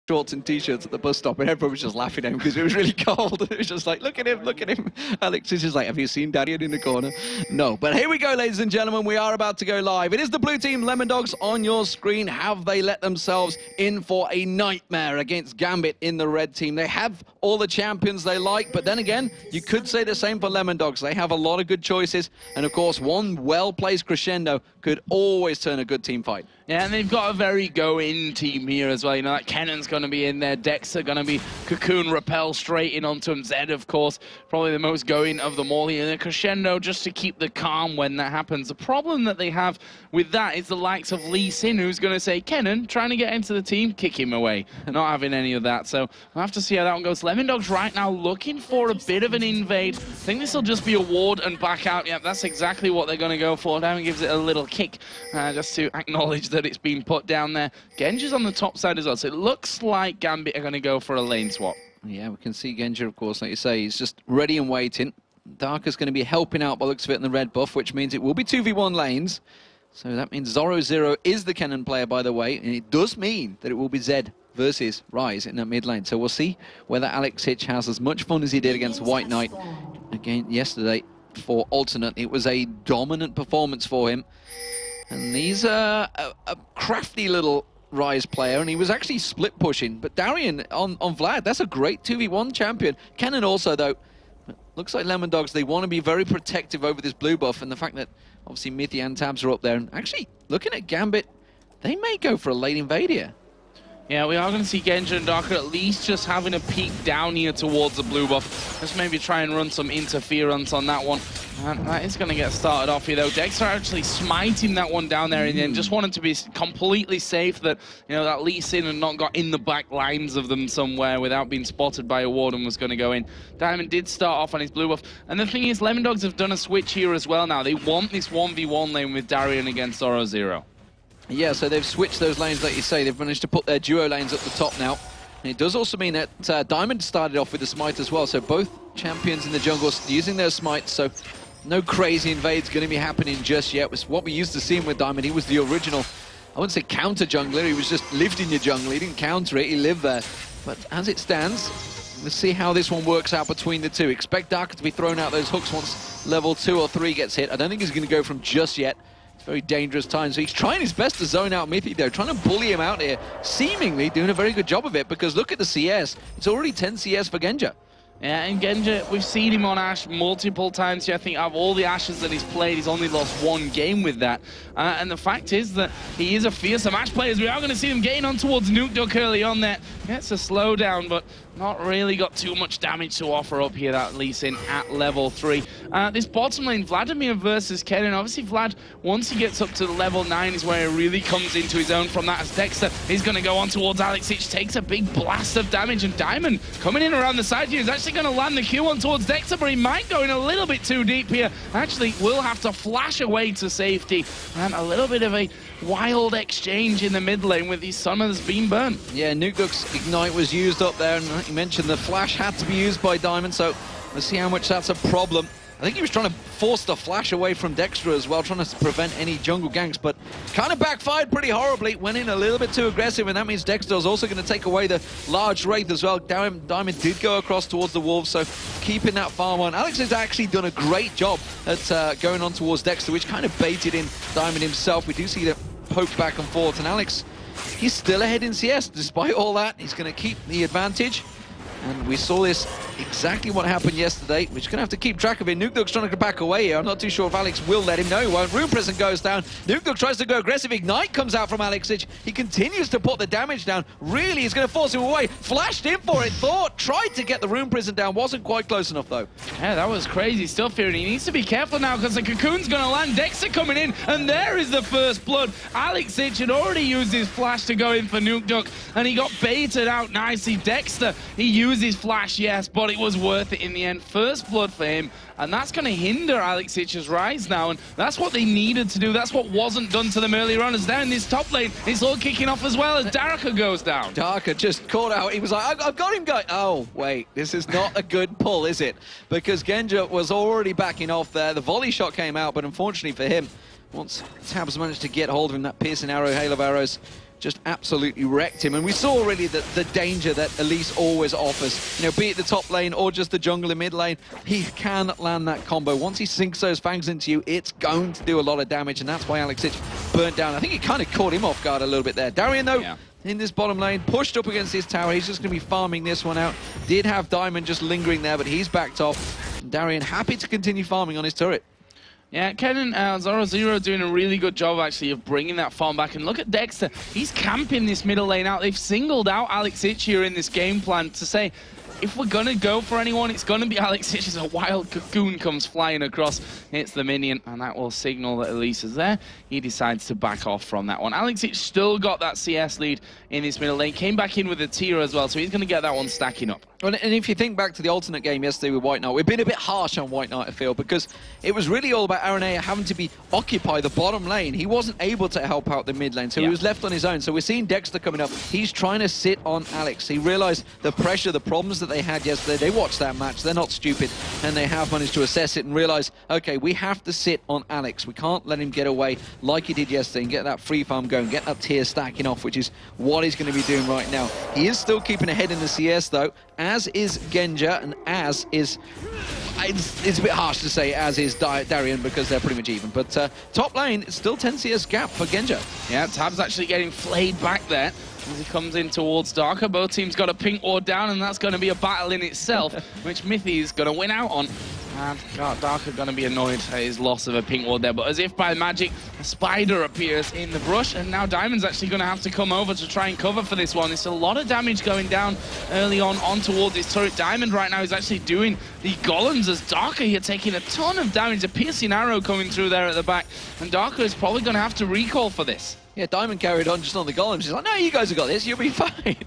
shorts and t-shirts at the bus stop, and everyone was just laughing at him because it was really cold. It was just like, look at him, look at him. Alex is just like, have you seen Darian in the corner? No, but here we go, ladies and gentlemen. We are about to go live. It is the blue team, Lemondogs, on your screen. Have they let themselves in for a nightmare against Gambit in the red team? They have all the champions they like, but then again, you could say the same for Lemondogs. They have a lot of good choices, and of course, one well-placed crescendo could always turn a good team fight. Yeah, and they've got a very go-in team here as well. You know, like Kennan's going to be in there, Dexter going to be Cocoon, Rappel straight in onto him, Zed, of course, probably the most go-in of them all here. And a crescendo just to keep the calm when that happens. The problem that they have with that is the likes of Lee Sin, who's going to say, Kenan, trying to get into the team, kick him away. Not having any of that. So we'll have to see how that one goes. Lemondogs right now looking for a bit of an invade. I think this will just be a ward and back out. Yep, that's exactly what they're going to go for. Diamond gives it a little kick just to acknowledge that it's been put down there. Genji's on the top side as well, so it looks like Gambit are going to go for a lane swap. Yeah, we can see Genji, of course, like you say, he's just ready and waiting. Darker's going to be helping out by the looks of it in the red buff, which means it will be 2v1 lanes. So that means Zoro0 is the Kennen player, by the way, and it does mean that it will be Zed versus Rise in that mid lane. So we'll see whether Alex Hitch has as much fun as he did against White Knight again yesterday for Alternate. It was a dominant performance for him. And he's a crafty little Rise player, and he was actually split pushing. But Darian on Vlad, that's a great 2v1 champion. Kennen also, though, looks like Lemondogs, they want to be very protective over this blue buff, and the fact that obviously Mithy and Tabs are up there. And actually, looking at Gambit, they may go for a late invade here. Yeah, we are going to see Genji and Darker at least just having a peek down here towards the blue buff. Just maybe try and run some interference on that one. And that is going to get started off here, though. Dexter actually smiting that one down there in the end. Just wanted to be completely safe that, you know, that Lee Sin and not got in the back lines of them somewhere without being spotted by a ward and was going to go in. Diamond did start off on his blue buff. And the thing is, Lemondogs have done a switch here as well now. They want this 1v1 lane with Darian against Zoro0. Yeah, so they've switched those lanes, like you say. They've managed to put their duo lanes at the top now. And it does also mean that Diamond started off with the smite as well. So both champions in the jungle using their smites. So no crazy invades going to be happening just yet. It was what we used to see with Diamond. He was the original, I wouldn't say counter jungler. He was just lived in your jungle. He didn't counter it. He lived there. But as it stands, let's see how this one works out between the two. Expect Darker to be thrown out those hooks once level 2 or 3 gets hit. I don't think he's going to go from just yet. Very dangerous time, so he's trying his best to zone out Mithy though, trying to bully him out here, seemingly doing a very good job of it, because look at the CS, it's already 10 CS for Genji. Yeah, and Genji, we've seen him on Ashe multiple times here. I think out of all the Ashes that he's played, he's only lost 1 game with that. And the fact is that he is a fearsome Ashe player. We are going to see him gain on towards Nukeduck early on there. Gets a slowdown, but not really got too much damage to offer up here, that Lee Sin at level 3. This bottom lane, Vladimir versus Kennen. Obviously, Vlad, once he gets up to level 9, is where he really comes into his own from that. As Dexter is going to go on towards Alex Hitch, takes a big blast of damage, and Diamond coming in around the side here is actually going to land the Q on towards Dexter, but he might go in a little bit too deep here. Actually, will have to flash away to safety, and a little bit of a wild exchange in the mid lane with these summons being burnt. Yeah, Nukeduck's Ignite was used up there, and like you mentioned, the flash had to be used by Diamond, so let's see how much that's a problem. I think he was trying to force the flash away from Dexter as well, trying to prevent any jungle ganks, but kind of backfired pretty horribly. Went in a little bit too aggressive, and that means Dexter is also going to take away the large Wraith as well. Diamond did go across towards the Wolves, so keeping that farm on. Alex has actually done a great job at going on towards Dexter, which kind of baited in Diamond himself. We do see the poke back and forth, and Alex, he's still ahead in CS. Despite all that, he's going to keep the advantage. And we saw this exactly what happened yesterday. We're just going to have to keep track of it. Nukeduck's trying to back away here. I'm not too sure if Alex will let him. No, he won't. Rune Prison goes down. Nukeduck tries to go aggressive. Ignite comes out from Alex Hitch. He continues to put the damage down. Really, he's going to force him away. Flashed in for it. Tried to get the Rune Prison down. Wasn't quite close enough, though. Yeah, that was crazy. Still fearing. He needs to be careful now because the Cocoon's going to land. Dexter coming in, and there is the first blood. Alex Hitch had already used his flash to go in for Nukeduck, and he got baited out nicely. Dexter, he used his flash, yes, but it was worth it in the end. First blood for him, and that's going to hinder Alex Hitch's rise now, and that's what they needed to do. That's what wasn't done to them earlier on, as down in this top lane, it's all kicking off as well as Darker goes down. Darker just caught out. He was like, I've got him going. Oh, wait, this is not a good pull, is it? Because Genji was already backing off there. The volley shot came out, but unfortunately for him, once Tabs managed to get hold of him, that piercing arrow, hail of arrows, just absolutely wrecked him. And we saw really the danger that Elise always offers. You know, be it the top lane or just the jungle and mid lane, he can land that combo. Once he sinks those fangs into you, it's going to do a lot of damage, and that's why Alexic burnt down. I think he kind of caught him off guard a little bit there. Darien, though, in this bottom lane, pushed up against this tower. He's just going to be farming this one out. Did have Diamond just lingering there, but he's backed off. And Darien happy to continue farming on his turret. Yeah, Kennen, Zoro doing a really good job, actually, of bringing that farm back. And look at Dexter. He's camping this middle lane out. They've singled out Alexic here in this game plan to say, if we're going to go for anyone, it's going to be Alexic. As a wild cocoon comes flying across, hits the minion, and that will signal that Elise is there. He decides to back off from that one. Alexic still got that CS lead in this middle lane. Came back in with a tier as well, so he's going to get that one stacking up. And if you think back to the alternate game yesterday with White Knight, we've been a bit harsh on White Knight, I feel, because it was really all about Aranea having to occupy the bottom lane. He wasn't able to help out the mid lane, so he was left on his own. So we're seeing Dexter coming up. He's trying to sit on Alex. He realized the pressure, the problems that they had yesterday. They watched that match. They're not stupid, and they have managed to assess it and realize, okay, we have to sit on Alex. We can't let him get away like he did yesterday and get that free farm going, get that tier stacking off, which is what he's going to be doing right now. He is still keeping ahead in the CS, though, as is Genja, and as is... It's a bit harsh to say as is Darien because they're pretty much even. But top lane, it's still 10 CS gap for Genja. Yeah, Tab's actually getting flayed back there as he comes in towards Darker. Both teams got a pink ward down, and that's going to be a battle in itself, which Mithy is going to win out on. And Darker going to be annoyed at his loss of a pink ward there. But as if by magic, a spider appears in the brush, and now Diamond's actually going to have to come over to try and cover for this one. It's a lot of damage going down early on towards his turret. Diamond right now is actually doing the golems as Darker here taking a ton of damage. A piercing arrow coming through there at the back, and Darker is probably going to have to recall for this. Yeah, Diamond carried on just on the golems. He's like, no, you guys have got this. You'll be fine.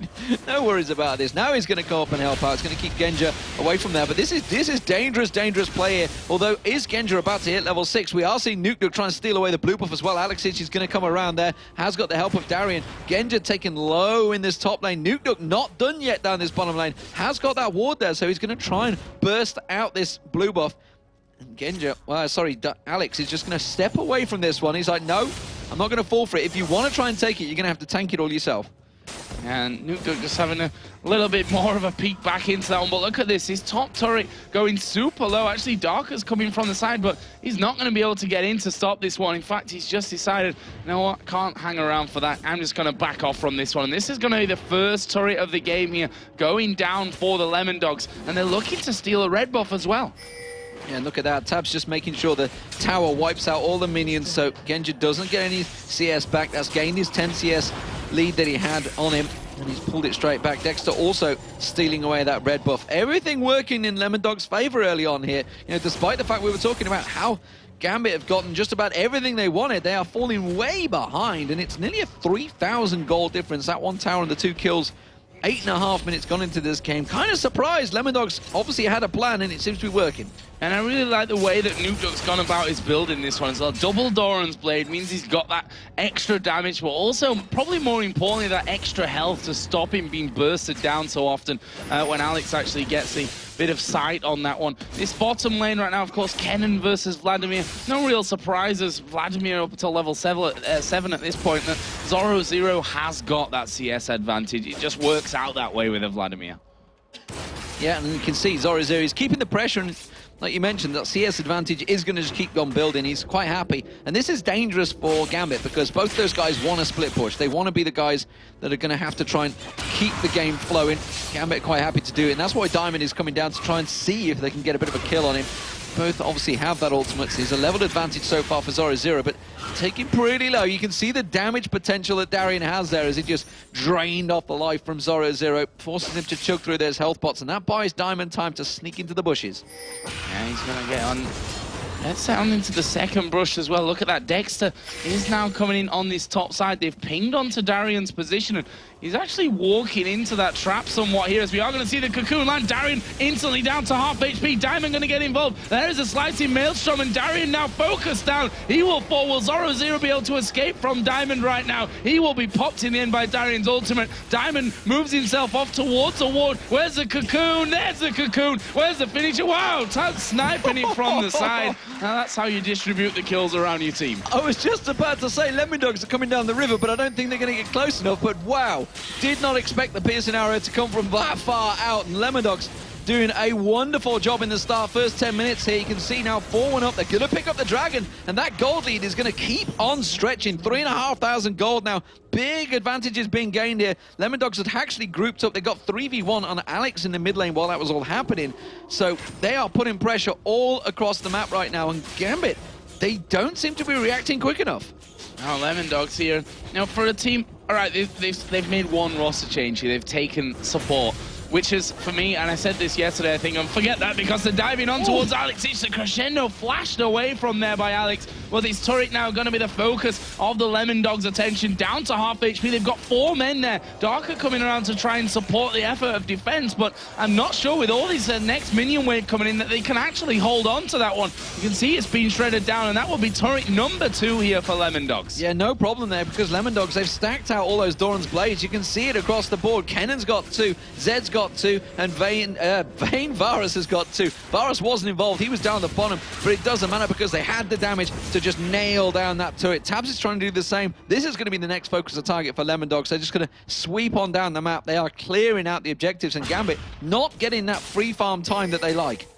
No worries about this. Now he's going to come up and help out. It's going to keep Genja away from there. But this is dangerous play here. Although, is Genja about to hit level 6? We are seeing Nuke trying to steal away the blue buff as well. Alexic is going to come around there. Has got the help of Darien. Genja taken low in this top lane. Nuke not done yet down this bottom lane. Has got that ward there, so he's going to try and burst out this blue buff. And Genja, well, sorry, Alex is just going to step away from this one. He's like, no, I'm not going to fall for it. If you want to try and take it, you're going to have to tank it all yourself. And Nuke just having a little bit more of a peek back into that one. But look at this, his top turret going super low. Actually, Darker's coming from the side, but he's not going to be able to get in to stop this one. In fact, he's just decided, you know what, can't hang around for that. I'm just going to back off from this one. And this is going to be the first turret of the game here, going down for the Lemondogs. And they're looking to steal a red buff as well. Yeah, look at that. Tab's just making sure the tower wipes out all the minions so Genja doesn't get any CS back. That's gained his 10 CS lead that he had on him, and he's pulled it straight back. Dexter also stealing away that red buff. Everything working in Lemondog's favor early on here. You know, despite the fact we were talking about how Gambit have gotten just about everything they wanted, they are falling way behind, and it's nearly a 3,000 gold difference. That one tower and the 2 kills. 8.5 minutes gone into this game. Kind of surprised. Lemondogs obviously had a plan, and it seems to be working. And I really like the way that Nuke's gone about his build in this one as well. Double Doran's Blade means he's got that extra damage, but also, probably more importantly, that extra health to stop him being bursted down so often when Alex actually gets the bit of sight on that one. This bottom lane right now, of course, Kennen versus Vladimir. No real surprises. Vladimir up until level 7 at this point. Zoro has got that CS advantage. It just works out that way with a Vladimir. Yeah, and you can see Zoro is keeping the pressure, and like you mentioned, that CS advantage is going to just keep on building. He's quite happy. And this is dangerous for Gambit because both those guys want to split push. They want to be the guys that are going to have to try and keep the game flowing. Gambit quite happy to do it. And that's why Diamond is coming down to try and see if they can get a bit of a kill on him. Both obviously have that ultimate. So there's a level advantage so far for Zoro, but taking pretty low. You can see the damage potential that Darien has there as he just drained off the life from Zoro, forces him to chug through those health pots, and that buys Diamond time to sneak into the bushes. Yeah, he's going to get on. Let's down into the second brush as well. Look at that. Dexter is now coming in on this top side. They've pinged onto Darien's position, and He's actually walking into that trap somewhat here, as we are going to see the Cocoon land. Darian instantly down to half HP. Diamond going to get involved. There is a slicing Maelstrom, and Darian now focused down. He will fall. Will Zoro0 be able to escape from Diamond right now? He will be popped in the end by Darian's ultimate. Diamond moves himself off towards a ward. Where's the Cocoon? There's the Cocoon. Where's the finisher? Wow, Taz sniping him from the side. Now that's how you distribute the kills around your team. I was just about to say Lemondogs are coming down the river, but I don't think they're going to get close enough. But wow, did not expect the piercing arrow to come from that far out. And Lemondogs doing a wonderful job in the start. First 10 minutes here, you can see now 4-1 up. They're going to pick up the Dragon, and that gold lead is going to keep on stretching. 3,500 gold now. Big advantages being gained here. Lemondogs had actually grouped up. They got 3v1 on Alex in the mid lane while that was all happening. So they are putting pressure all across the map right now. And Gambit, they don't seem to be reacting quick enough. Now Lemondogs here. Now for a team, all right, they've made one roster change here. They've taken support, which is, for me, and I said this yesterday, I think, forget that because they're diving on towards Alex. It's the crescendo flashed away from there by Alex. Well, this turret now going to be the focus of the Lemondogs' attention. Down to half HP. They've got 4 men there. Darker coming around to try and support the effort of defense, but I'm not sure with all these next minion wave coming in that they can actually hold on to that one. You can see it's being shredded down, and that will be turret number 2 here for Lemondogs. Yeah, no problem there because Lemondogs, they've stacked out all those Doran's Blades. You can see it across the board. Kennan's got 2, Zed's got 2, and Vayne Varus has got 2. Varus wasn't involved. He was down the bottom, but it doesn't matter because they had the damage to just nail down that turret. Tabs is trying to do the same. This is going to be the next focus of target for Lemondogs. They're just going to sweep on down the map. They are clearing out the objectives, and Gambit not getting that free farm time that they like.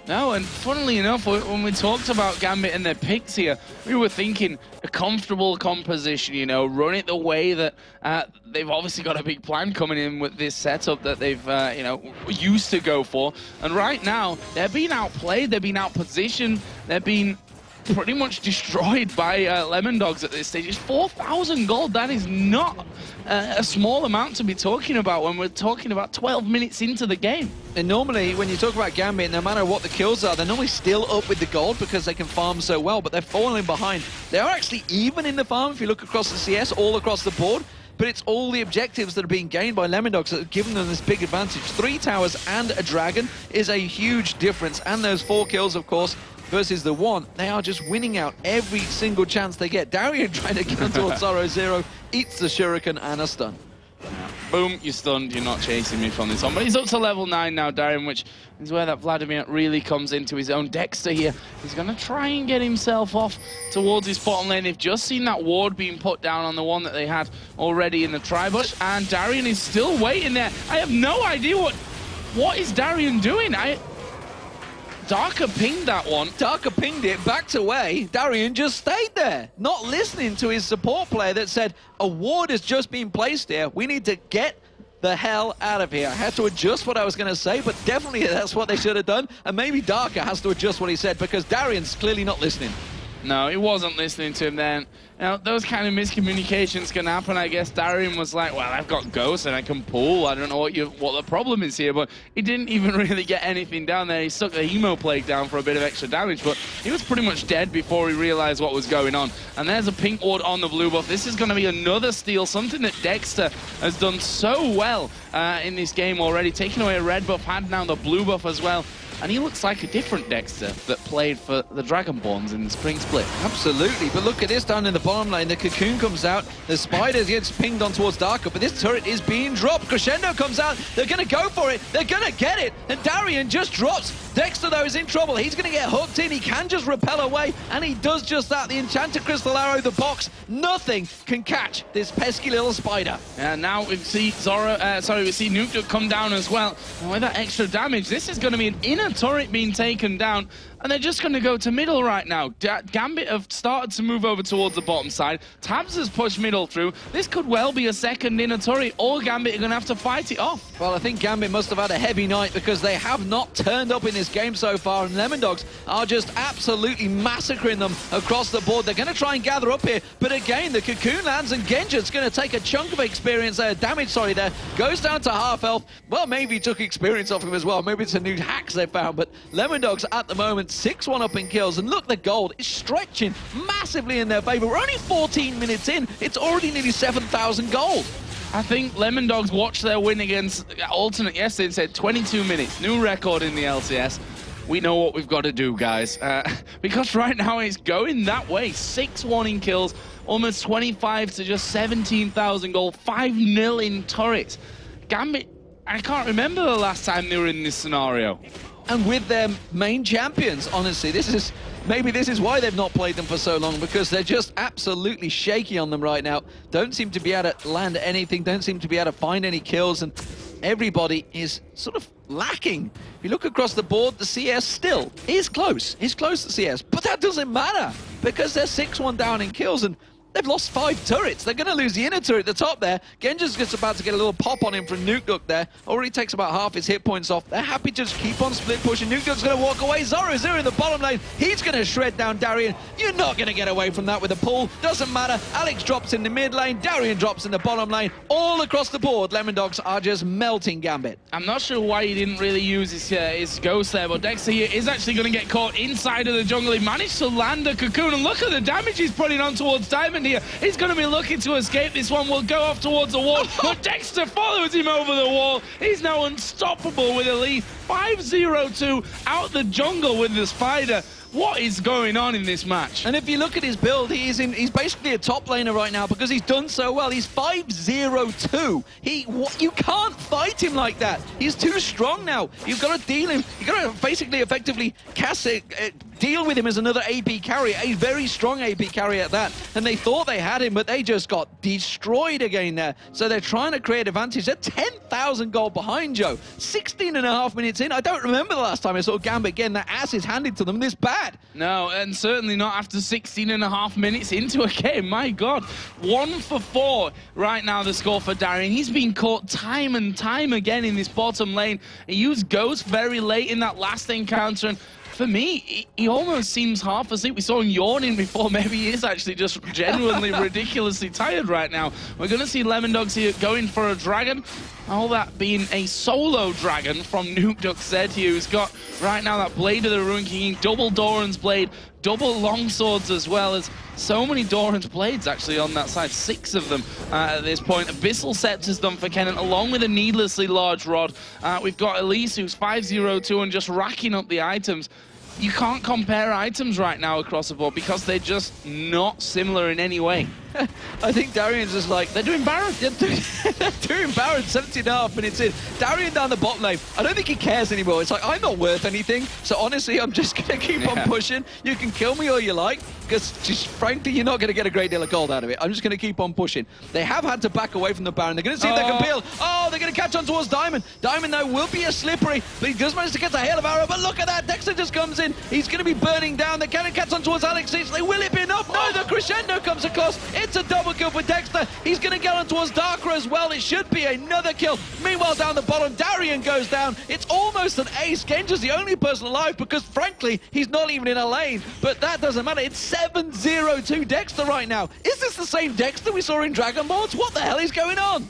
No, and funnily enough, when we talked about Gambit and their picks here, we were thinking a comfortable composition, you know, run it the way that they've obviously got a big plan coming in with this setup that they've, you know, used to go for. And right now, they're being outplayed, they're being outpositioned, they're being pretty much destroyed by Lemondogs at this stage. It's 4,000 gold. That is not a small amount to be talking about when we're talking about 12 minutes into the game. And normally, when you talk about Gambit, no matter what the kills are, they're normally still up with the gold because they can farm so well, but they're falling behind. They are actually even in the farm if you look across the CS, all across the board. But it's all the objectives that are being gained by Lemondogs that have given them this big advantage. 3 towers and a dragon is a huge difference. And those 4 kills, of course, versus the 1. They are just winning out every single chance they get. Darian trying to get onto Zoro0, eats the shuriken and a stun. Boom, you're stunned, you're not chasing me from this on. But he's up to level 9 now, Darian, which is where that Vladimir really comes into his own. Dexter here, he's going to try and get himself off towards his bottom lane. They've just seen that ward being put down on the one that they had already in the tri-bush, and Darian is still waiting there. I have no idea what is Darian doing. Darker pinged that one. Darker pinged it, backed away. Darian just stayed there, not listening to his support player that said, a ward has just been placed here. We need to get the hell out of here. I had to adjust what I was going to say, but definitely that's what they should have done. And maybe Darker has to adjust what he said because Darian's clearly not listening. No, he wasn't listening to him then. Now, those kind of miscommunications can happen. I guess Darian was like, well, I've got Ghost and I can pull. I don't know what the problem is here, but he didn't even really get anything down there. He stuck the Hemo Plague down for a bit of extra damage, but he was pretty much dead before he realized what was going on. And there's a pink ward on the blue buff. This is going to be another steal, something that Dexter has done so well in this game already. Taking away a red buff, had now the blue buff as well. And he looks like a different Dexter that played for the Dragonborns in the spring split. Absolutely, but look at this down in the bottom lane. The Cocoon comes out, the Spiders gets pinged on towards Darker, but this turret is being dropped. Crescendo comes out, they're going to go for it, they're going to get it, and Darian just drops. Dexter, though, is in trouble. He's going to get hooked in. He can just repel away, and he does just that. The Enchanted Crystal Arrow, the box, nothing can catch this pesky little spider. And now we see we see Nuke come down as well. And with that extra damage, this is going to be an inner turret being taken down. And they're just going to go to middle right now. Gambit have started to move over towards the bottom side. Tabs has pushed middle through. This could well be a second inner turret, or Gambit are going to have to fight it off. Well, I think Gambit must have had a heavy night because they have not turned up in this game so far, and Lemondogs are just absolutely massacring them across the board. They're going to try and gather up here, but again, the Cocoon lands, and Genji's going to take a chunk of experience there. Damage, there. Goes down to half health. Well, maybe he took experience off him as well. Maybe it's a new hacks they found, but Lemondogs at the moment 6-1 up in kills, and look, the gold is stretching massively in their favor. We're only 14 minutes in. It's already nearly 7,000 gold. I think Lemondogs watched their win against Alternate yesterday and said 22 minutes, new record in the LCS. We know what we've got to do, guys. Because right now it's going that way. 6-1 in kills, almost 25 to just 17,000 gold, 5-0 in turrets. Gambit, I can't remember the last time they were in this scenario. And with their main champions, honestly, maybe this is why they've not played them for so long, because they're just absolutely shaky on them right now. Don't seem to be able to land anything, don't seem to be able to find any kills, and everybody is sort of lacking. If you look across the board, the CS still is close. It's close to CS, but that doesn't matter because they're 6-1 down in kills and they've lost 5 turrets. They're going to lose the inner turret at the top there. Genji's just about to get a little pop on him from Nukeduck there. Already takes about half his hit points off. They're happy to just keep on split pushing. Nukeduck's going to walk away. Zoro's there in the bottom lane. He's going to shred down Darian. You're not going to get away from that with a pull. Doesn't matter. Alex drops in the mid lane. Darian drops in the bottom lane. All across the board, Lemondogs are just melting Gambit. I'm not sure why he didn't really use his ghost there, but Dexter here is actually going to get caught inside of the jungle. He managed to land a cocoon, and look at the damage he's putting on towards Diamond here. He's going to be looking to escape. This one will go off towards the wall, but Dexter follows him over the wall. He's now unstoppable with a lead. 5-0-2 out the jungle with the spider. What is going on in this match? And if you look at his build, he's basically a top laner right now because he's done so well. He's 5-0-2. You can't fight him like that. He's too strong now. You've got to deal him. You've got to basically effectively deal with him as another AP carry, a very strong AP carry at that. And they thought they had him, but they just got destroyed again there. So they're trying to create advantage. They're 10,000 gold behind Joe. 16.5 minutes in. I don't remember the last time I saw Gambit getting their asses handed to them this bad. No, and certainly not after 16.5 minutes into a game. My God. 1 for 4 right now, the score for Darian. He's been caught time and time again in this bottom lane. He used Ghost very late in that last encounter, and for me, he almost seems half asleep. We saw him yawning before. Maybe he is actually just genuinely ridiculously tired right now. We're going to see Lemondogs here going for a dragon. All that being a solo dragon from Nukeduck Zed here, who's got right now that Blade of the Ruin King, double Doran's Blade, double longswords as well as so many Doran's Blades actually on that side, 6 of them at this point. Abyssal Scepter's done for Kennen along with a needlessly large rod. We've got Elise who's 5-0-2 and just racking up the items. You can't compare items right now across the board because they're just not similar in any way. I think Darian's just like, they're doing Baron. They're doing Baron, 17.5 minutes in. Darian down the bottom lane. I don't think he cares anymore. It's like, I'm not worth anything. So honestly, I'm just going to keep on pushing. You can kill me all you like, because just frankly, you're not going to get a great deal of gold out of it. I'm just going to keep on pushing. They have had to back away from the Baron. They're going to see if they can peel. Oh, they're going to catch on towards Diamond. Diamond, though, will be a slippery, but he does manage to get the hail of arrow. But look at that. Dexter just comes in. He's going to be burning down. They can catch on towards Alex. They will it be enough? No, the crescendo comes across. It's a double kill for Dexter. He's going to get on towards Darker as well. It should be another kill. Meanwhile, down the bottom, Darian goes down. It's almost an ace. Genji's the only person alive because, frankly, he's not even in a lane. But that doesn't matter. It's 7-0-2 Dexter right now. Is this the same Dexter we saw in Dragon Balls? What the hell is going on?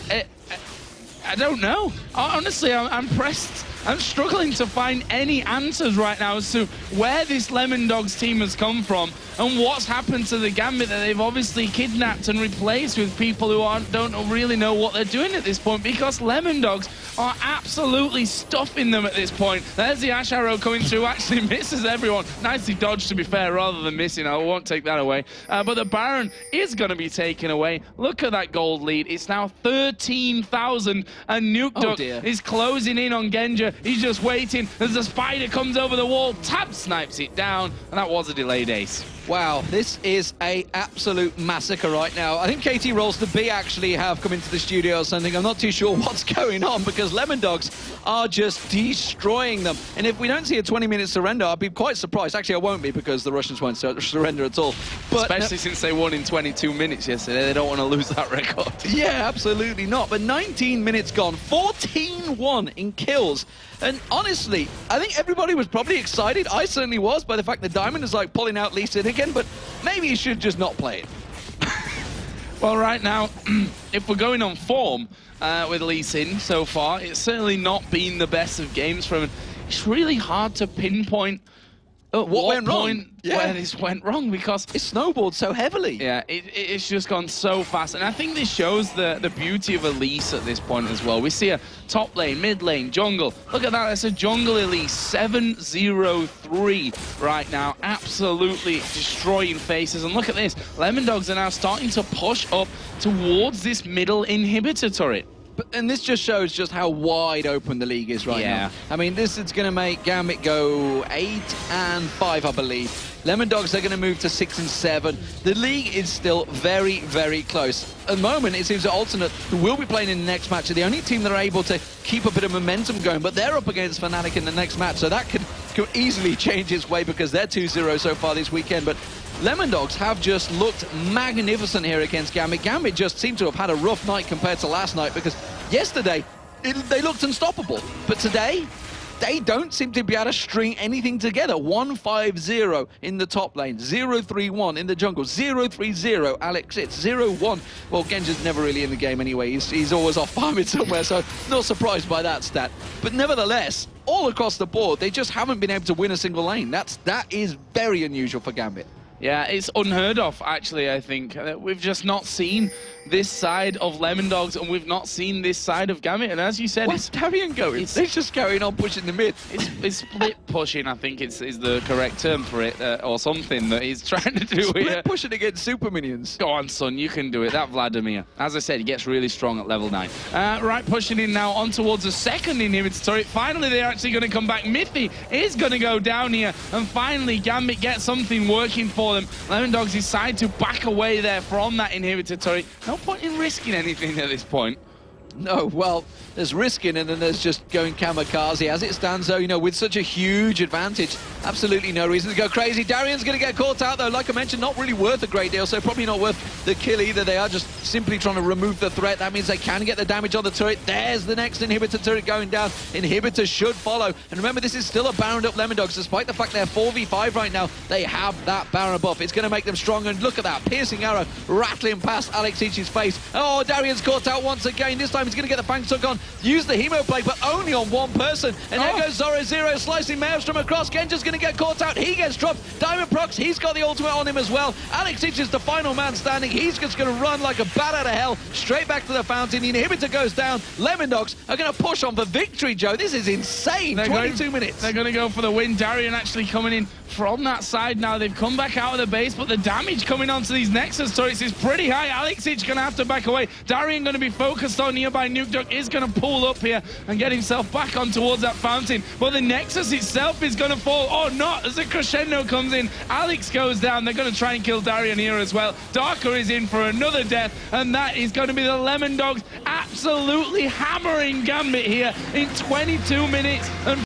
I don't know. Honestly, I'm pressed. I'm struggling to find any answers right now as to where this Lemondogs team has come from and what's happened to the Gambit that they've obviously kidnapped and replaced with people who don't really know what they're doing at this point, because Lemondogs are absolutely stuffing them at this point. There's the Ash Arrow coming through, actually misses everyone. Nicely dodged, to be fair, rather than missing. I won't take that away. But the Baron is going to be taken away. Look at that gold lead. It's now 13,000, and Nukeduck is closing in on Genji. He's just waiting as the spider comes over the wall, tab snipes it down, and that was a delayed ace. Wow, this is a absolute massacre right now. I think KT Rolls the B actually have come into the studio or something. I'm not too sure what's going on because Lemondogs are just destroying them. And if we don't see a 20-minute surrender, I'll be quite surprised. Actually, I won't be because the Russians won't surrender at all. But especially since they won in 22 minutes yesterday. They don't want to lose that record. Yeah, absolutely not. But 19 minutes gone, 14-1 in kills. And honestly, I think everybody was probably excited. I certainly was by the fact that Diamond is like pulling out Lee Sin again, but maybe he should just not play it. Well, right now, if we're going on form with Lee Sin so far, it's certainly not been the best of games for him. It's really hard to pinpoint at what went wrong? point Yeah. where this went wrong, because It snowballed so heavily. yeah, it's just gone so fast. And I think this shows the beauty of Elise at this point as well. We see a top lane, mid lane, jungle. Look at that, that's a jungle Elise, 7-0-3 right now. Absolutely destroying faces. And look at this, Lemondogs are now starting to push up towards this middle inhibitor turret. And this just shows just how wide open the league is right now. I mean, this is going to make Gambit go 8-5, I believe. Lemondogs are going to move to 6-7. The league is still very, very close. At the moment, it seems that Alternate, who will be playing in the next match, are the only team that are able to keep a bit of momentum going, but they're up against Fnatic in the next match, so that could easily change its way because they're 2-0 so far this weekend. But Lemondogs have just looked magnificent here against Gambit. Gambit just seem to have had a rough night compared to last night, because yesterday they looked unstoppable, but today they don't seem to be able to string anything together. 1-5-0 in the top lane, 0-3-1 in the jungle, 0-3-0 Alex It's 0-1. Well, Genji's never really in the game anyway. He's always off by mid somewhere, so not surprised by that stat. But nevertheless, all across the board, they just haven't been able to win a single lane. That is very unusual for Gambit. Yeah, it's unheard of, actually, I think. We've just not seen this side of Lemondogs, and we've not seen this side of Gambit. And as you said, where's Darian going? They're just carrying on pushing the mid. It's split pushing, I think is the correct term for it, or something that he's trying to do split here. Pushing against super minions. Go on, son, you can do it. That Vladimir, as I said, he gets really strong at level 9. Right, pushing in now on towards the second inhibitor turret. Finally, they're actually going to come back. Mithy is going to go down here, and finally, Gambit gets something working for them. Lemondogs decide to back away there from that inhibitor turret. No point in risking anything at this point. No, well, there's risking and then there's just going kamikaze. As it stands, though, you know, with such a huge advantage, absolutely no reason to go crazy. Darian's going to get caught out, though. Like I mentioned, not really worth a great deal, so probably not worth the kill either. They are just simply trying to remove the threat. That means they can get the damage on the turret. There's the next inhibitor turret going down. Inhibitor should follow. And remember, this is still a Baroned up Lemondogs. Despite the fact they're 4v5 right now, they have that Baron buff. It's going to make them strong. And look at that, piercing arrow rattling past Alex Ichi's face. Oh, Darian's caught out once again. This time he's going to get the Fang Sug on. Use the Hemo Blade, but only on one person. And there goes Zoro, slicing Maelstrom across. Genja's going to get caught out. He gets dropped. Diamond Procs, he's got the ultimate on him as well. Alex Ich is the final man standing. He's just going to run like a bat out of hell straight back to the fountain. The inhibitor goes down. Lemondogs are going to push on for victory, Joe. This is insane. 22 minutes. They're going to go for the win. Darian actually coming in from that side now. They've come back out of the base, but the damage coming onto these Nexus turrets is pretty high. Alex Ich going to have to back away. Darian going to be focused on nearby. Nuke Duck is going to pull up here and get himself back on towards that fountain. But the Nexus itself is going to fall. Oh, not as the crescendo comes in. Alex goes down. They're going to try and kill Darian here as well. Darker is in for another death, and that is going to be the Lemondogs absolutely hammering Gambit here in 22 minutes and